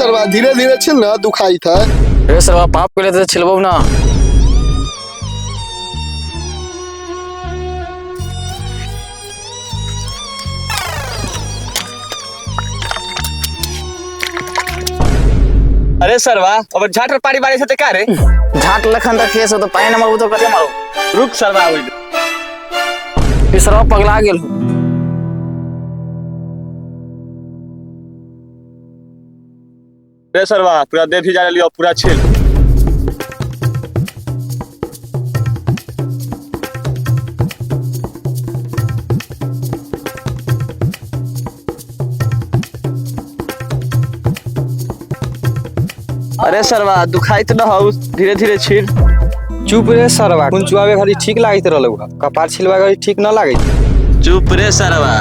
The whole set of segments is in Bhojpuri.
सरवा धीरे धीरे छिल ना दुखाई था। रे सरवा पाप के लिए छिलबो ना। अरे सरवा अब झाट पर पानी बारिश होते का रे? झाट लखन तक केस हो तो पानी न मारू तो कैसे मारू? रुक सरवा फिर सरवा पगला गेल हो। रे सरवा पूरा देह भी जा लियो पूरा छिल। अरे सरवा दुखाई तो न हो धीरे धीरे छिल। चुप रे सरवा कुंचुआवे घड़ी ठीक लागत रहलौ कपार छिलवा घड़ी ठीक न लागत। चुप रे सरवा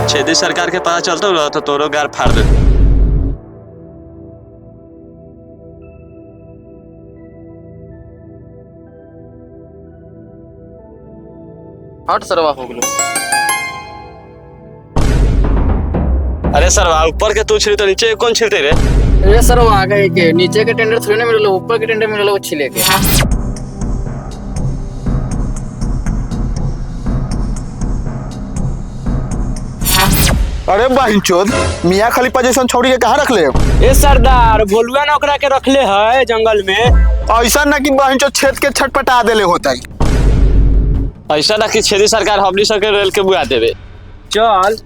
छेदी सरकार के पता चलतो रह तो तोरो गार फाड़ दे। हट सरवा हो गेलो। अरे सरवा ऊपर के तू छिल तो नीचे कौन छिलते रे? रे सरवा आगे के नीचे के टेंडर थोड़ी ना मिललो, ऊपर के टेंडर मिललो छिले के। अरे बहिनचोद मियां खलीफा जैसन छौड़ी के कहाँ रख ले? ए सरदार बोलुआ ना ओकरा के रखले है जंगल में। ऐसा ना कि बहिनचोद छेद के छटपटा देले होता। ऐसा ना कि छेदी सरकार हमनी सब के रेल के बुआ देवे। चल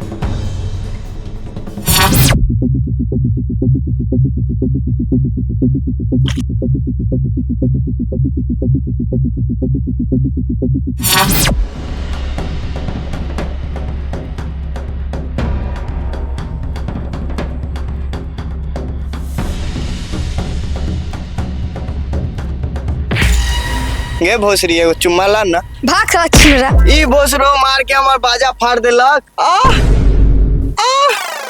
ये भोसरी एगो चुम्मा ला ना। भाग साला छिनरा। ई भोसरो मार के हमार बाजा फाड़ देलक।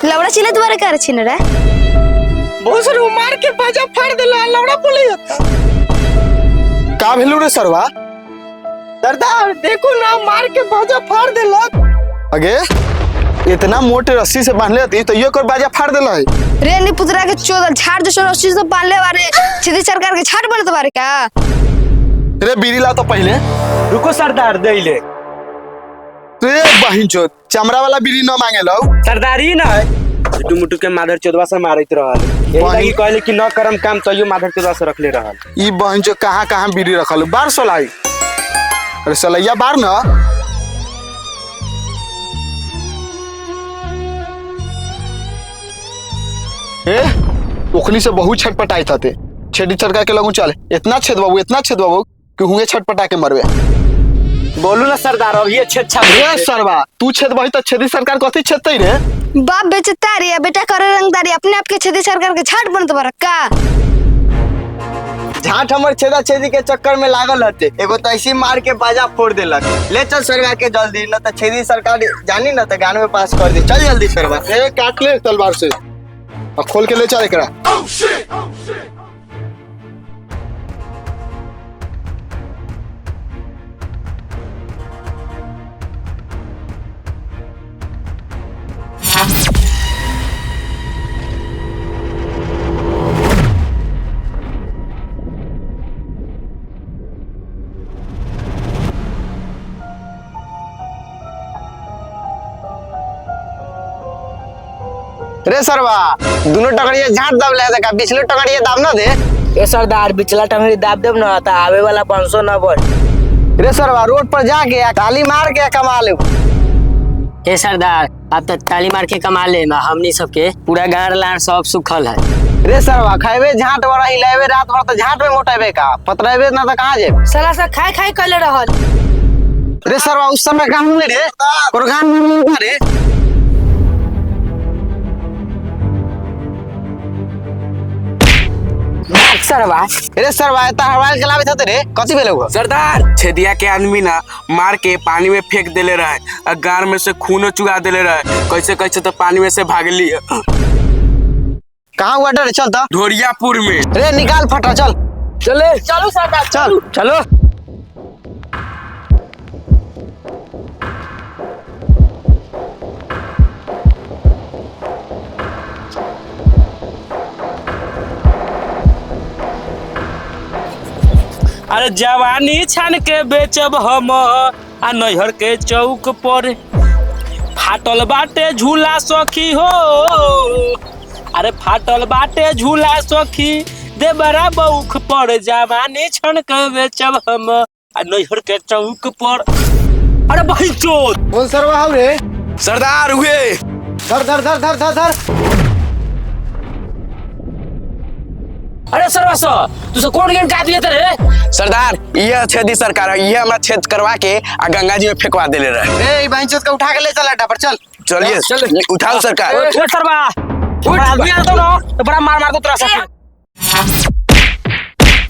लवड़ा चिल्ला दोबारा कर छिनरा। भोसरो मार के बाजा फाड़ देला लौड़ा बोले होता। का भेलू रे सरवा? सरदार देखो ना मार के बाजा फाड़ देलक। अगे इतना मोटे रस्सी से बांधले रहती तो ये कर बाजा फाड़ देला है। रे नी पुतरा के चोदल झाड़ जो रस्सी से बांधले बारे सीधी सरकार के झाड़ बनत बारे का। रे बीड़ी ला तो पहले। रुको सरदार दे ले। रे बहिनचोद चमड़ा वाला बीड़ी न मांगे लो। सरदारी ना टुटू मुटू के माधर चोदवा से मारत रहल। यही लगी कहले कि न करम काम तो यो माधर चोदवा से रखले रहल। ई बहिनचोद कहाँ बीड़ी रखल बार सोलाई। अरे सलैया बार ना। ए ओखली से बहुत छटपटाई थाते। छेदी सरकार के लगू चल इतना छेद बाबू कि हुए छटपटा के मरवे। बोलू ना सरदार अब ये छेद छाप रे सरवा तू छेद बही तो छेदी सरकार कथी छेदतई रे? बाप बेचता रे बेटा करे रंगदारी अपने आप के छेदी सरकार के झाड़ बनत बारे का। झाट हमर छेदा छेदी के चक्कर में लागल हते एगो तो ऐसी मार के बाजा फोड़ देलक। ले चल सरकार के जल्दी न तो छेदी सरकार जानी न तो गान में पास कर दे। चल जल्दी सरवा। ए काट ले तलवार से और खोल के ले चल एकरा। रे सरवा दोनों टकड़िया झाट दब ले का पिछले टकड़िया दाब ना दे। ए सरदार बिचला टंगड़ी दाब देब ना तो आवे वाला 500 ना बढ़। रे सरवा रोड पर जाके ताली मार के कमा ले। ए सरदार अब तो ताली मार के कमा ले हमनी सबके पूरा गाड़ लाड़ सब सुखल है। रे सरवा खाइबे झाट वाला हिलाइबे रात भर तो झाट में मोटाइबे का पतराइबे ना तो कहां जे। साला सा खाई खाई कले रहल। रे सरवा उस समय गान में रे कुरगान में रे। सरवा रे सरवा ता हवाल चलावे थे रे कथि भेले हुआ? सरदार छेदिया के आदमी ना मार के पानी में फेंक देले रहे और गार में से खूनो चुगा देले रहे। कैसे कैसे तो पानी में से भागली। कहां हुआ डर चल तो ढोरियापुर में। रे निकाल फटा चल। चले चलो सरदार चल चलो अरे जवानी छान के बेचब हम आ नैहर के चौक पर फाटल बाटे झूला सखी हो अरे फाटल बाटे झूला सखी दे बड़ा बौख पर जवानी छान के बेचब हम आ नैहर के चौक पर। अरे भाई चोद कौन सरवा हम रे? सरदार हुए धर धर धर धर धर धर। अरे सरवास तू कौन गेम काट लिए रे? सरदार यह छेदी सरकार है, ये हमरा छेद करवा के आ गंगा जी में फेंकवा देले रहे। ए भाई चोद का उठा के ले चल अड्डा पर चल। चलिए उठाओ सरकार। ओ सरवा उठ आदमी आ तो ना तो बड़ा मार दो तेरा साथ।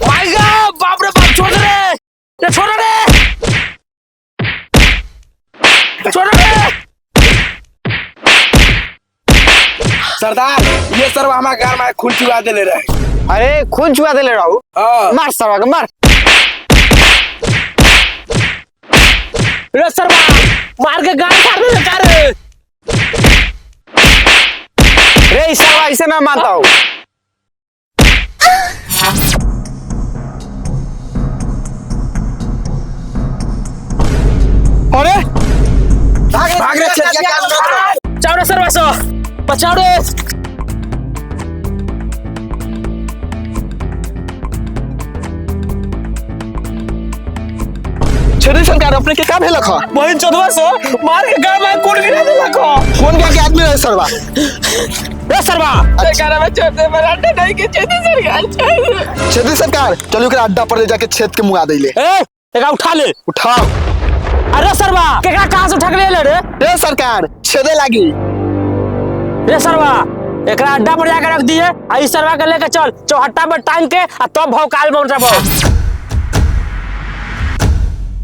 भाई गा बाप रे बाप छोड़ रे ये छोड़ रे छोड़ रे। सरदार ये सरवा हमारे घर में खून चुआ देले रहे। अरे खून चुआ देले रहू। हाँ। मार सरवा के मार। रे सरवा मार के गाल फाड़ दे कर रे सरवा इसे मैं मानता हूँ। अरे भाग रे छेदिया का। चाओ रे सरवास बचाओ रे। छेदी सरकार अपने के का भेलक ह? वही चौदवा सो मार के गाल में कूद गिरा दे लखो। कौन गया के आदमी रहे सरवा? रे सरवा सरकार में छोड़ दे मराठा नहीं के छेदी सरकार छेदी सरकार चलो ओकरा अड्डा पर ले जाके छेद के मुआ देले। ए एका उठा ले। उठाओ। अरे सरवा केकरा कहां से उठा के ले रे? रे सरकार छेदे लागी। रे सरवा एकरा अड्डा पर जाकर रख दिए आ इस सरवा के लेके चल चौहट्टा पर टांग के आ तब भौकाल में उठा।